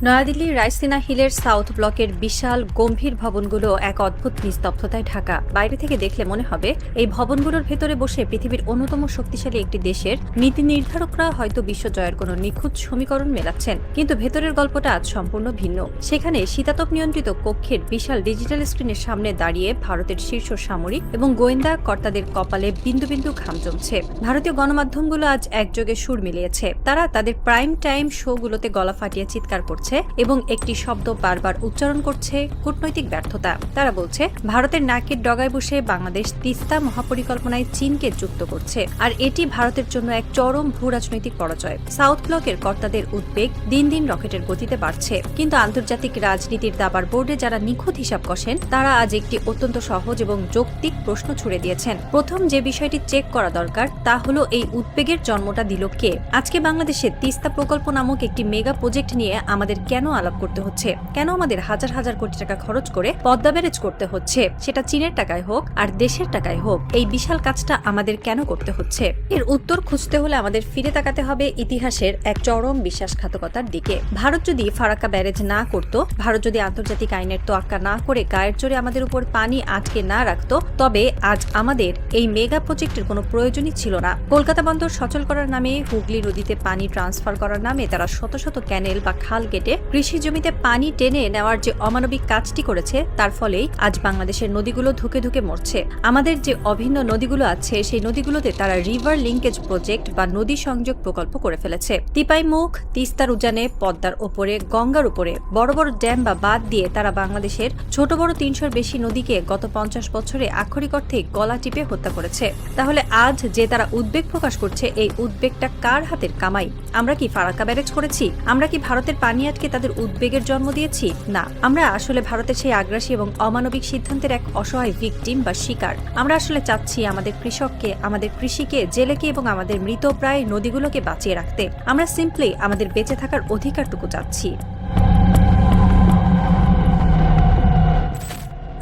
নয়াদিল্লির রাইসিনা হিলের সাউথ ব্লকের বিশাল গম্ভীর ভবনগুলো এক অদ্ভুত নিস্তব্ধতায় ঢাকা। বাইরে থেকে দেখলে মনে হবে এই ভবনগুলোর ভেতরে বসে পৃথিবীর অন্যতম শক্তিশালী একটি দেশের নীতি নির্ধারকরা হয়তো বিশ্বজয়ের কোনো নিখুঁত সমীকরণ মেলাচ্ছেন, কিন্তু ভেতরের গল্পটা আজ সম্পূর্ণ ভিন্ন। সেখানে শীতাতপ নিয়ন্ত্রিত কক্ষের বিশাল ডিজিটাল স্ক্রিনের সামনে দাঁড়িয়ে ভারতের শীর্ষ সামরিক এবং গোয়েন্দা কর্তাদের কপালে বিন্দু বিন্দু ঘাম জমছে। ভারতীয় গণমাধ্যমগুলো আজ একযোগে সুর মিলিয়েছে। তারা তাদের প্রাইম টাইম শোগুলোতে গলা ফাটিয়ে চিৎকার করছে এবং একটি শব্দ বারবার উচ্চারণ করছে, কূটনৈতিক ব্যর্থতা। তারা বলছে ভারতের নাকের ডগায় বসে বাংলাদেশ তিস্তা মহাপরিকল্পনায় চীনকে যুক্ত করছে, আর এটি ভারতের জন্য এক চরম ভূ রাজনৈতিক পরাজয়। সাউথ ব্লকের কর্তাদের উদ্বেগ দিন দিন রকেটের গতিতে বাড়ছে, কিন্তু আন্তর্জাতিক রাজনীতির দাবার বোর্ডে যারা নিখুঁত হিসাব কষেন তারা আজ একটি অত্যন্ত সহজ এবং যৌক্তিক প্রশ্ন ছুড়ে দিয়েছেন। প্রথম যে বিষয়টি চেক করা দরকার তা হলো এই উদ্বেগের জন্মটা দিল কে। আজকে বাংলাদেশে তিস্তা প্রকল্প নামক একটি মেগা প্রজেক্ট নিয়ে আমাদের কেন আলাপ করতে হচ্ছে, কেন আমাদের হাজার হাজার কোটি টাকা খরচ করে পদ্মা ব্যারেজ করতে হচ্ছে, সেটা চীনের টাকায় হোক আর দেশের টাকায় হোক, এই বিশাল কাজটা আমাদের কেন করতে হচ্ছে? এর উত্তর খুঁজতে হলে আমাদের ফিরে তাকাতে হবে ইতিহাসের এক চরম বিশ্বাসঘাতকতার দিকে। ভারত যদি ফারাক্কা ব্যারেজ না করত, ভারত যদি আন্তর্জাতিক আইনের তোয়াক্কা না করে গায়ের জোরে আমাদের উপর পানি আটকে না রাখত, তবে আজ আমাদের এই মেগা প্রজেক্টের কোনো প্রয়োজনই ছিল না। কলকাতা বন্দর সচল করার নামে, হুগলি নদীতে পানি ট্রান্সফার করার নামে তারা শত শত ক্যানেল বা খাল কেটে কৃষি জমিতে পানি টেনে নেওয়ার যে অমানবিক কাজটি করেছে, তার ফলেই আজ বাংলাদেশের নদীগুলো ধুকে ধুকে মরছে। আমাদের যে অভিন্ন নদীগুলো আছে, সেই নদীগুলোতে তারা রিভার লিঙ্কেজ প্রজেক্ট বা নদী সংযোগ প্রকল্প করে ফেলেছে। তিপাইমুখ, তিস্তার উজানে, পদ্মার ওপরে, গঙ্গার উপরে বড় বড় ড্যাম বা বাঁধ দিয়ে তারা বাংলাদেশের ছোট বড় ৩০০-র বেশি নদীকে গত ৫০ বছরে আক্ষরিক অর্থে গলা টিপে হত্যা করেছে। তাহলে আজ যে তারা উদ্বেগ প্রকাশ করছে, এই উদ্বেগটা কার হাতের কামাই? আমরা কি ফারাক্কা ব্যারেজ করেছি? আমরা কি ভারতের পানি আটকে তাদের উদ্বেগের জন্ম দিয়েছি? না, আমরা আসলে ভারতের সেই আগ্রাসী এবং অমানবিক সিদ্ধান্তের এক অসহায় ভিকটিম বা শিকার। আমরা আসলে চাচ্ছি আমাদের কৃষককে, আমাদের কৃষিকে, জেলেকে এবং আমাদের মৃতপ্রায় নদীগুলোকে বাঁচিয়ে রাখতে। আমরা সিম্পলি আমাদের বেঁচে থাকার অধিকারটুকু চাচ্ছি।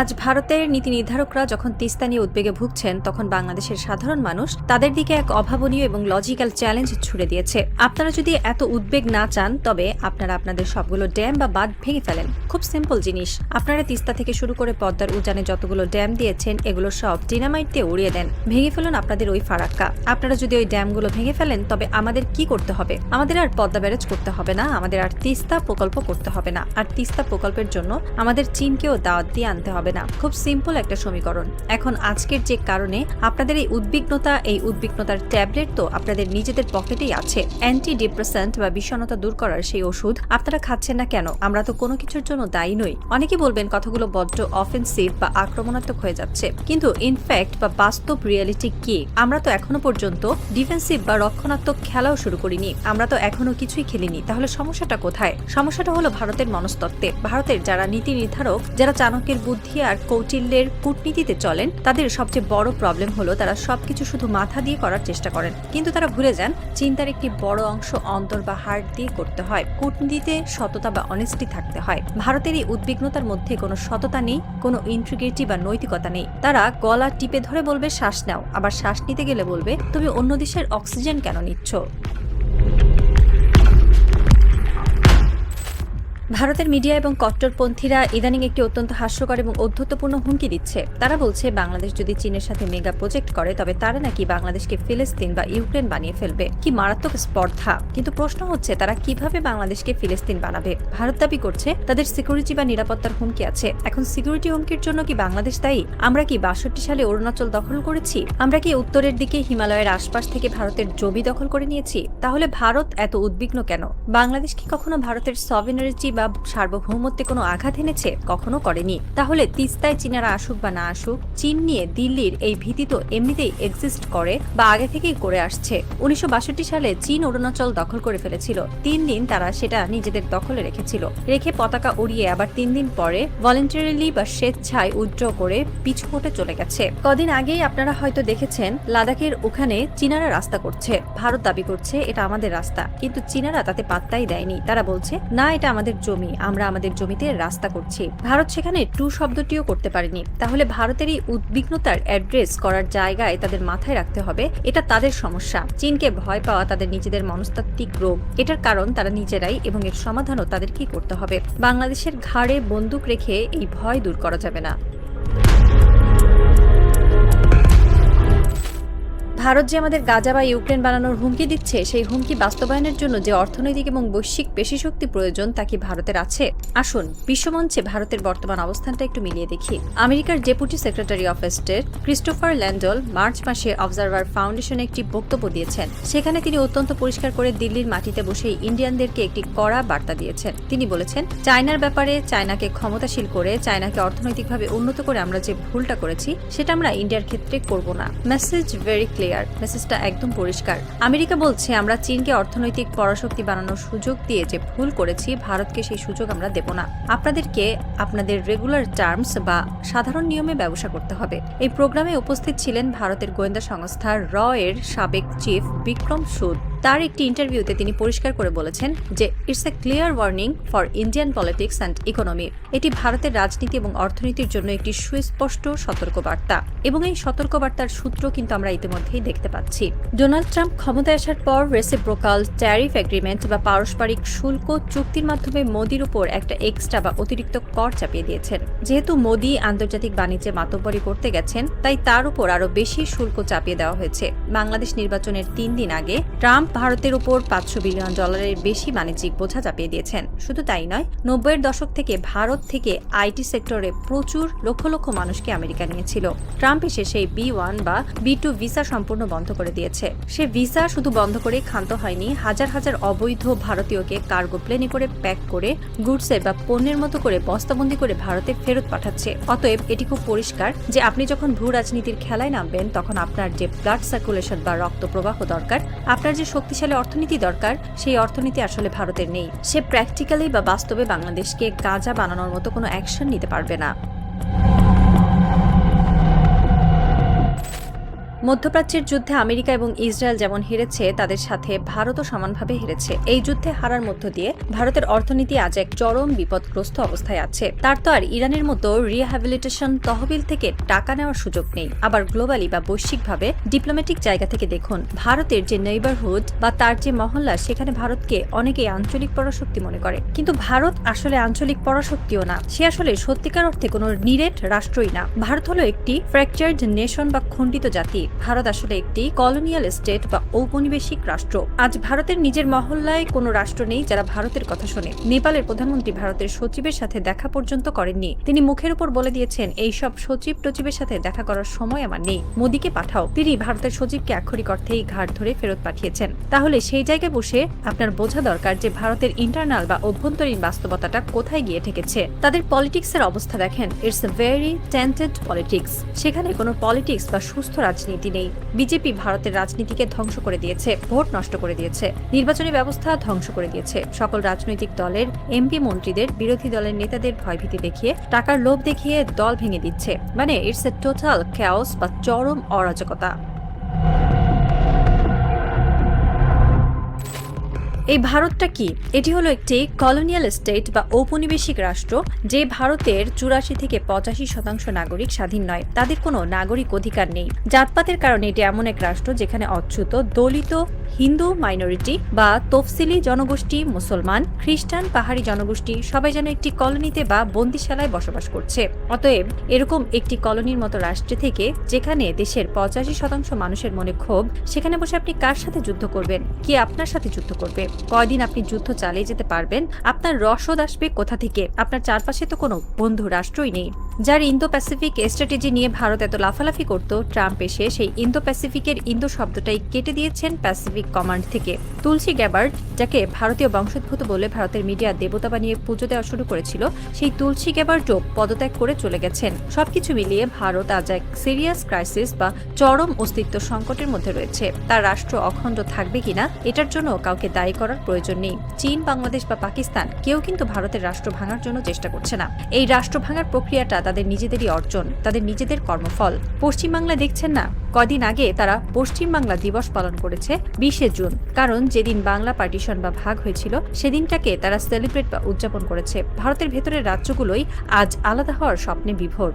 আজ ভারতের নীতি নির্ধারকরা যখন তিস্তা নিয়ে উদ্বেগে ভুগছেন, তখন বাংলাদেশের সাধারণ মানুষ তাদের দিকে এক অভাবনীয় এবং লজিক্যাল চ্যালেঞ্জ ছুড়ে দিয়েছে। আপনারা যদি এত উদ্বেগ না চান, তবে আপনারা আপনাদের সবগুলো ড্যাম বা বাঁধ ভেঙে ফেলেন। খুব সিম্পল জিনিস। আপনারা তিস্তা থেকে শুরু করে পদ্মার উজানে যতগুলো ড্যাম দিয়েছেন, এগুলো সব ডিনামাইট দিয়ে উড়িয়ে দেন। ভেঙে ফেলুন আপনাদের ওই ফারাক্কা। আপনারা যদি ওই ড্যামগুলো ভেঙে ফেলেন, তবে আমাদের কি করতে হবে? আমাদের আর পদ্মা ব্যারেজ করতে হবে না, আমাদের আর তিস্তা প্রকল্প করতে হবে না, আর তিস্তা প্রকল্পের জন্য আমাদের চীনকেও দাওয়াত দিয়ে আনতে হবে না। খুব সিম্পল একটা সমীকরণ। এখন আজকের যে কারণে আপনাদের এই উদ্বিগ্নতার ট্যাবলেট তো আপনাদের নিজেদের পকেটেই আছে। অ্যান্টি ডিপ্রেসেন্ট বা বিষণ্ণতা দূর করার সেই ওষুধ আপনারা খাচ্ছেন না কেন? আমরা তো কোনো কিছুর জন্য দায়ী নই। অনেকে বলবেন কথাগুলো বড্ড অফেন্সিভ বা আক্রমণাত্মক হয়ে যাচ্ছে, কিন্তু ইনফ্যাক্ট বা বাস্তব রিয়েলিটি কি? আমরা তো এখনো পর্যন্ত ডিফেন্সিভ বা রক্ষণাত্মক খেলাও শুরু করিনি। আমরা তো এখনো কিছুই খেলিনি। তাহলে সমস্যাটা কোথায়? সমস্যাটা হলো ভারতের মনস্তত্ত্বে। ভারতের যারা নীতি নির্ধারক, যারা চাণক্যের বুদ্ধি আর কৌটিল্যের কূটনীতিতে চলেন, তাদের সবচেয়ে বড় প্রবলেম হলো তারা সবকিছু শুধু মাথা দিয়ে করার চেষ্টা করেন, কিন্তু তারা ভুলে যান চিন্তার একটি বড় অংশ অন্তর বা হার্ট দিয়ে করতে হয়। কূটনীতিতে সততা বা অনেস্টি থাকতে হয়। ভারতের এই উদ্বিগ্নতার মধ্যে কোনো সততা নেই, কোনো ইন্টিগ্রিটি বা নৈতিকতা নেই। তারা গলা টিপে ধরে বলবে শ্বাস নাও, আবার শ্বাস নিতে গেলে বলবে তুমি অন্য দেশের অক্সিজেন কেন নিচ্ছ? ভারতের মিডিয়া এবং কট্টরপন্থীরা ইদানিং একটি অত্যন্ত হাস্যকর এবং অধ্যত্বপূর্ণ হুমকি দিচ্ছে। তারা বলছে বাংলাদেশ যদি চীনের সাথে মেগা প্রজেক্ট করে, তবে তারা নাকি বাংলাদেশকে ফিলিস্তিন বা ইউক্রেন বানিয়ে ফেলবে। কি মারাত্মক স্পর্ধা! কিন্তু প্রশ্ন হচ্ছে তারা কিভাবে বাংলাদেশকে ফিলিস্তিন বানাবে? ভারত দাবি করছে তাদের সিকিউরিটি বা নিরাপত্তার হুমকি আছে। এখন সিকিউরিটি হুমকির জন্য কি বাংলাদেশ দায়ী? আমরা কি ৬২ সালে অরুণাচল দখল করেছি? আমরা কি উত্তরের দিকে হিমালয়ের আশপাশ থেকে ভারতের জমি দখল করে নিয়েছি? তাহলে ভারত এত উদ্বিগ্ন কেন? বাংলাদেশ কি কখনো ভারতের সভেরেনিটি বা সার্বভৌমত্বে কোনো আঘাত এনেছে? কখনো করেনি। তাহলে তিস্তায় চীনারা আসুক বা না আসুক, চীন নিয়ে দিল্লির এই ভীতি তো এমনিতেই এক্সিস্ট করে বা আগে থেকেই করে আসছে। ১৯৬২ সালে চীন অরুণাচল দখল করে ফেলেছিল। ৩ দিন তারা সেটা নিজেদের দখলে রেখে পতাকা উড়িয়ে আবার ৩ দিন পরে ভলেন্টারিলি বা স্বেচ্ছায় উইথড্র করে পিছু হটে চলে গেছে। কদিন আগেই আপনারা হয়তো দেখেছেন লাদাখের ওখানে চীনারা রাস্তা করছে। ভারত দাবি করছে এটা আমাদের রাস্তা, কিন্তু চীনারা তাতে পাত্তাই দেয়নি। তারা বলছে না, এটা আমাদের জমি, আমরা আমাদের জমিতে রাস্তা করছি। ভারত সেখানে টু শব্দটিও করতে পারেনি। তাহলে ভারতের এই উদ্বিগ্নতার অ্যাড্রেস করার জায়গায় তাদের মাথায় রাখতে হবে এটা তাদের সমস্যা। চীনকে ভয় পাওয়া তাদের নিজেদের মনস্তাত্ত্বিক রোগ। এটার কারণ তারা নিজেরাই এবং এর সমাধানও তাদেরকেই করতে হবে। বাংলাদেশের ঘাড়ে বন্দুক রেখে এই ভয় দূর করা যাবে না। ভারত যে আমাদের গাজা বা ইউক্রেন বানানোর হুমকি দিচ্ছে, সেই হুমকি বাস্তবায়নের জন্য যে অর্থনৈতিক এবং বৈশ্বিক পেশিশক্তি প্রয়োজন তা কি ভারতের আছে? আসুন বিশ্বমঞ্চে ভারতের বর্তমান অবস্থানটা একটু মিলিয়ে দেখি। আমেরিকার deputy secretary of state Christopher Landau March মাসে অবজারভার ফাউন্ডেশনে একটি বক্তব্য দিয়েছেন। সেখানে তিনি অত্যন্ত পরিষ্কার করে দিল্লির মাটিতে বসেই ইন্ডিয়ানদেরকে একটি কড়া বার্তা দিয়েছেন। তিনি বলেছেন, চায়নার ব্যাপারে চায়নাকে ক্ষমতাশীল করে, চায়নাকে অর্থনৈতিকভাবে উন্নত করে আমরা যে ভুলটা করেছি সেটা আমরা ইন্ডিয়ার ক্ষেত্রে করব না। Message very clear. মেসেজটা একদম পরিষ্কার। আমেরিকা বলছে, আমরা চীনকে অর্থনৈতিক পরাশক্তি বানানোর সুযোগ দিয়ে যে ভুল করেছি, ভারতকে সেই সুযোগ আমরা দেব না। আপনাদেরকে আপনাদের রেগুলার টার্মস বা সাধারণ নিয়মে ব্যবসা করতে হবে। এই প্রোগ্রামে উপস্থিত ছিলেন ভারতের গোয়েন্দা সংস্থা র এর সাবেক চিফ বিক্রম সুদ। তার একটি ইন্টারভিউতে তিনি পরিষ্কার করে বলেছেন যে it's a clear warning for Indian politics and economy. এটি ভারতের রাজনীতি এবং অর্থনীতির জন্য একটি সুস্পষ্ট সতর্কবার্তা, এবং এই সতর্কবার্তার সূত্র কিন্তু আমরা ইতিমধ্যেই দেখতে পাচ্ছি। ডোনাল্ড ট্রাম্প ক্ষমতায় আসার পর রেসিপ্রোকাল ট্যারিফ এগ্রিমেন্ট বা পারস্পরিক শুল্ক চুক্তির মাধ্যমে মোদির উপর একটা এক্সট্রা বা অতিরিক্ত কর চাপিয়ে দিয়েছেন। যেহেতু মোদি আন্তর্জাতিক বাণিজ্যে মাতব্বরি করতে গেছেন, তাই তার উপর আরো বেশি শুল্ক চাপিয়ে দেওয়া হয়েছে। বাংলাদেশ নির্বাচনের 3 দিন আগে ট্রাম্প ভারতের উপর $500 বিলিয়ন বেশি বাণিজ্যিক বোঝা চাপিয়ে দিয়েছেন। শুধু তাই নয়, 90-এর দশক থেকে ভারত থেকে আইটি সেক্টরে প্রচুর লক্ষ লক্ষ মানুষকে আমেরিকা নিয়েছিল। ট্রাম্প এসে সেই B1 বা B2 ভিসা সম্পূর্ণ বন্ধ করে দিয়েছে। সে ভিসা শুধু বন্ধ করে ক্ষান্ত হয়নি, হাজার হাজার অবৈধ ভারতীয়কে কার্গো প্লেনে করে প্যাক করে গুডসের বা পণ্যের মতো করে বস্তাবন্দি করে ভারতে ফেরত পাঠাচ্ছে। অতএব এটি খুব পরিষ্কার যে আপনি যখন ভূ রাজনীতির খেলায় নামবেন, তখন আপনার যে ব্লাড সার্কুলেশন বা রক্ত প্রবাহ দরকার, আপনার যে শক্তিশালী অর্থনীতি দরকার, সেই অর্থনীতি আসলে ভারতের নেই। সে প্র্যাকটিক্যালি বা বাস্তবে বাংলাদেশকে গাঁজা বানানোর মতো কোনো অ্যাকশন নিতে পারবে না। মধ্যপ্রাচ্যের যুদ্ধে আমেরিকা এবং ইসরায়েল যেমন হেরেছে, তাদের সাথে ভারতও সমানভাবে হেরেছে। এই যুদ্ধে হারার মধ্য দিয়ে ভারতের অর্থনীতি আজ এক চরম বিপদগ্রস্ত অবস্থায় আছে। তার তো আর ইরানের মতো রিহ্যাবিলিটেশন তহবিল থেকে টাকা নেওয়ার সুযোগ নেই। আবার গ্লোবালি বা বৈশ্বিকভাবে ডিপ্লোম্যাটিক জায়গা থেকে দেখুন, ভারতের যে নেইবারহুড বা তার যে মহল্লা, সেখানে ভারতকে অনেকেই আঞ্চলিক পরাশক্তি মনে করে। কিন্তু ভারত আসলে আঞ্চলিক পরাশক্তিও না, সে আসলে সত্যিকার অর্থে কোনো নিরেট রাষ্ট্রই না। ভারত হলো একটি ফ্র্যাকচার্ড নেশন বা খণ্ডিত জাতি। ভারত আসলে একটি কলোনিয়াল স্টেট বা ঔপনিবেশিক রাষ্ট্র। আজ ভারতের নিজের মহল্লায় কোনো রাষ্ট্র নেই যারা ভারতের কথা শোনে। নেপালের প্রধানমন্ত্রী ভারতের সচিবের সাথে দেখা পর্যন্ত করেননি। তিনি মুখের উপর বলে দিয়েছেন, এই সব সচিব টচিবের সাথে দেখা করার সময় আমার নেই, মোদিকে পাঠাও। তিনি ভারতের সচিবকে আক্ষরিক অর্থেই ঘাট ধরে ফেরত পাঠিয়েছেন। তাহলে সেই জায়গায় বসে আপনার বোঝা দরকার যে ভারতের ইন্টারনাল বা অভ্যন্তরীণ বাস্তবতাটা কোথায় গিয়ে ঠেকেছে। তাদের পলিটিক্সের অবস্থা দেখেন, it's a very tainted politics. সেখানে কোনো পলিটিক্স বা সুস্থ রাজনীতি নেই। বিজেপি ভারতের রাজনীতিকে ধ্বংস করে দিয়েছে, ভোট নষ্ট করে দিয়েছে, নির্বাচনী ব্যবস্থা ধ্বংস করে দিয়েছে। সকল রাজনৈতিক দলের এমপি মন্ত্রীদের বিরোধী দলের নেতাদের ভয়ভীতি দেখিয়ে, টাকার লোভ দেখিয়ে দল ভেঙে দিচ্ছে। মানে ইটস এ টোটাল ক্যাওস বা চরম অরাজকতা। এই ভারতটা কি? এটি হলো একটি কলোনিয়াল স্টেট বা ঔপনিবেশিক রাষ্ট্র, যে ভারতের 84 থেকে 85% নাগরিক স্বাধীন নয়। তাদের কোনো নাগরিক অধিকার নেই। জাতপাতের কারণে এটি এমন এক রাষ্ট্র যেখানে অচ্যুত, দলিত, হিন্দু মাইনরিটি বা তফসিলি জনগোষ্ঠী, মুসলমান, খ্রিস্টান, পাহাড়ি জনগোষ্ঠী সবাই যেন একটি কলোনিতে বা বন্দিশালায় বসবাস করছে। অতএব এরকম একটি কলোনির মতো রাষ্ট্রে থেকে, যেখানে দেশের 85% মানুষের মনে ক্ষোভ, সেখানে বসে আপনি কার সাথে যুদ্ধ করবেন? কে আপনার সাথে যুদ্ধ করবে? কয়দিন আপনি যুদ্ধ চালিয়ে যেতে পারবেন? আপনার রসদ আসবে কোথা থেকে? আপনার চারপাশে তো কোনো বন্ধু রাষ্ট্রই নেই। যার ইন্দো প্যাসিফিক স্ট্র্যাটেজি নিয়ে ভারত এত লাফালাফি করত, ট্রাম্প এসে সেই ইন্দো প্যাসিফিকের ইন্দো শব্দটাই কেটে দিয়েছেন প্যাসিফিক কমান্ড থেকে। তুলসী গ্যাবার্ড, যাকে ভারতীয় বংশোদ্ভূত বলে ভারতের মিডিয়া দেবতা বানিয়ে পুজো দেওয়া শুরু করেছিল, সেই তুলসী গ্যাবার্ডও পদত্যাগ করে চলে গেছেন। সবকিছু মিলিয়ে ভারত আজ এক সিরিয়াস ক্রাইসিস বা চরম অস্তিত্ব সংকটের মধ্যে রয়েছে। তার রাষ্ট্র অখণ্ড থাকবে কিনা, এটার জন্য কাউকে দায়ী করার প্রয়োজন নেই। চীন, বাংলাদেশ বা পাকিস্তান কেউ কিন্তু ভারতের রাষ্ট্র ভাঙার জন্য চেষ্টা করছে না। এই রাষ্ট্র ভাঙার প্রক্রিয়াটা তাদের নিজেদেরই অর্জন, তাদের নিজেদের কর্মফল। পশ্চিমবাংলা দেখছেন না, কদিন আগে তারা পশ্চিম বাংলা দিবস পালন করেছে 20শে জুন, কারণ যেদিন বাংলা পার্টিশন বা ভাগ হয়েছিল সেদিনটাকে তারা সেলিব্রেট বা উদযাপন করেছে। ভারতের ভেতরের রাজ্যগুলোই আজ আলাদা হওয়ার স্বপ্নে বিভোর।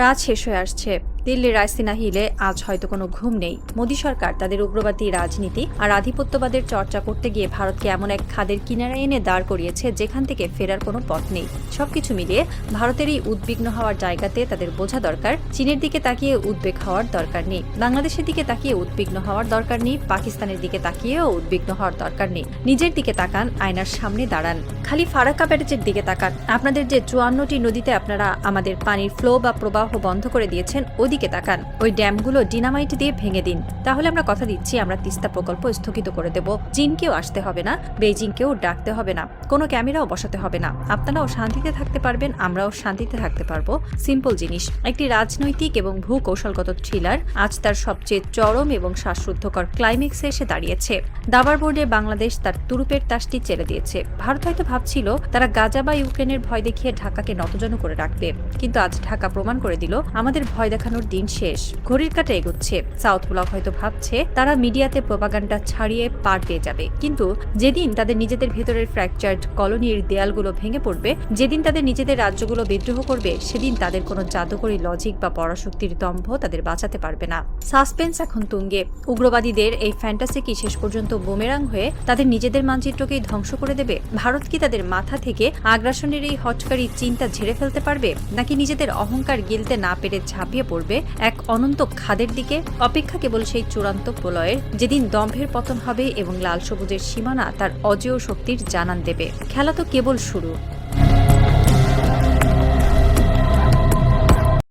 রাত শেষ হয়ে আসছে। দিল্লির রায়সিনা হিলে আজ হয়তো কোনো ঘুম নেই। মোদী সরকার তাদের উগ্রবাদী রাজনীতি আর আধিপত্যবাদের চর্চা করতে গিয়ে ভারতকে এমন এক খাদের কিনারা এনে দাঁড় করিয়েছে যেখান থেকে ফেরার কোনো পথ নেই। সবকিছু মিলিয়ে ভারতের এই উদ্বিগ্ন হওয়ার জায়গাতে তাদের বোঝা দরকার, চীনের দিকে তাকিয়ে উদ্বেগ হওয়ার দরকার নেই, বাংলাদেশের দিকে তাকিয়ে উদ্বিগ্ন হওয়ার দরকার নেই, পাকিস্তানের দিকে তাকিয়েও উদ্বিগ্ন হওয়ার দরকার নেই। নিজের দিকে তাকান, আয়নার সামনে দাঁড়ান, খালি ফারাক্কা ব্যারেজের দিকে তাকান। আপনাদের যে 54টি নদীতে আপনারা আমাদের পানির ফ্লো বা প্রবাহ বন্ধ করে দিয়েছেন, দিকে তাকান। ওই ড্যামগুলো ডিনামাইট দিয়ে ভেঙে দিন। তাহলে আমরা কথা দিচ্ছি, আমরা তিস্তা প্রকল্প স্থগিত করে দেব। চীনকেও আসতে হবে না, বেইজিংকেও ডাকতে হবে না, কোনো ক্যামেরাও বসাতে হবে না। আপনারাও শান্তিতে থাকতে পারবেন, আমরাও শান্তিতে থাকতে পারবো। সিম্পল জিনিস। একটি রাজনৈতিক এবং ভূ কৌশলগত থ্রিলার আজ তার সবচেয়ে চরম এবং শ্বাসরুদ্ধকর ক্লাইম্যাক্সে এসে দাঁড়িয়েছে। দাবার বোর্ডে বাংলাদেশ তার তুরুপের তাসটি চেলে দিয়েছে। ভারত হয়তো ভাবছিল তারা গাজা বা ইউক্রেনের ভয় দেখিয়ে ঢাকাকে নতজানু করে রাখবে, কিন্তু আজ ঢাকা প্রমাণ করে দিল আমাদের ভয় দেখানোর দিন শেষ। ঘড়ির কাঁটা এগোচ্ছে। সাউথ ব্লক হয়তো ভাবছে তারা মিডিয়াতে প্রোপাগান্ডা ছাড়িয়ে পার পেয়ে যাবে, কিন্তু যেদিন তাদের নিজেদের ভেতরের ফ্র্যাকচার্ড কলোনির দেয়ালগুলো ভেঙে পড়বে, যেদিন তাদের নিজেদের রাজ্যগুলো বিদ্রোহ করবে, সেদিন তাদের কোনো জাদুকরী লজিক বা পরাশক্তির দম্ভ তাদের বাঁচাতে পারবে না। সাসপেন্স এখন তুঙ্গে। উগ্রবাদীদের এই ফ্যান্টাসি কি শেষ পর্যন্ত বুমেরাং হয়ে তাদের নিজেদের মানচিত্রকেই ধ্বংস করে দেবে? ভারত কি তাদের মাথা থেকে আগ্রাসনের এই হটকারী চিন্তা ঝেড়ে ফেলতে পারবে, নাকি নিজেদের অহংকার গিলতে না পেরে ঝাঁপিয়ে পড়বে এক অনন্ত খাদের দিকে? অপেক্ষা কেবল সেই চূড়ান্ত প্রলয়ের, যেদিন দম্ভের পতন হবে এবং লাল সবুজের সীমানা তার অজেয় শক্তির জানান দেবে। খেলা তো কেবল শুরু।